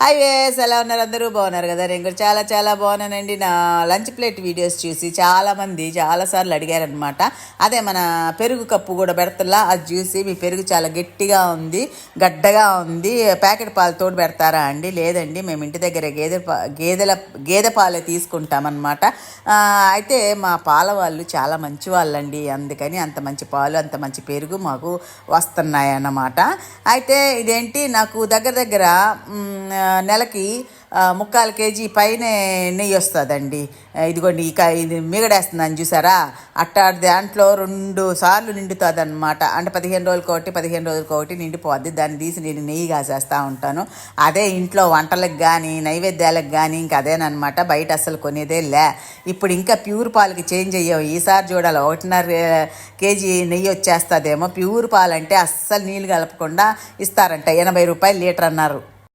Hi వేస్, ఎలా ఉన్నారు? అందరూ బాగున్నారు కదా? నేను కూడా చాలా చాలా బాగున్నానండి. నా లంచ్ ప్లేట్ వీడియోస్ చూసి చాలామంది చాలాసార్లు అడిగారనమాట. అదే మన పెరుగు కప్పు కూడా పెడతలా, అది చూసి మీ పెరుగు చాలా గట్టిగా ఉంది, గడ్డగా ఉంది, ప్యాకెట్ పాలు తోడు పెడతారా అండి? లేదండి, మేము ఇంటి దగ్గర గేదె పాలే తీసుకుంటామన్నమాట. అయితే మా పాల వాళ్ళు చాలా మంచి వాళ్ళండి, అందుకని అంత మంచి పాలు అంత మంచి పెరుగు మాకు వస్తున్నాయి అన్నమాట. అయితే ఇదేంటి, నాకు దగ్గర నెలకి 3/4 కేజీ పైనే నెయ్యి వస్తుందండి. ఇదిగోండి, ఇది మిగడేస్తుందని చూసారా, దాంట్లో 2 సార్లు నిండుతుంది అనమాట. అంటే 15 రోజులకి ఒకటి నిండిపోద్ది. దాన్ని తీసి నేను నెయ్యి కాసేస్తూ ఉంటాను. అదే ఇంట్లో వంటలకు కానీ నైవేద్యాలకు కానీ ఇంకా అదేనమాట. బయట అస్సలు కొనేదే లే. ఇప్పుడు ఇంకా ప్యూర్ పాలకి చేంజ్ అయ్యాం. ఈసారి చూడాలి, 1.5 కేజీ నెయ్యి వచ్చేస్తుందేమో. ప్యూర్ పాలు అంటే అస్సలు నీళ్ళు కలపకుండా ఇస్తారంట. 80 రూపాయలు లీటర్ అన్నారు.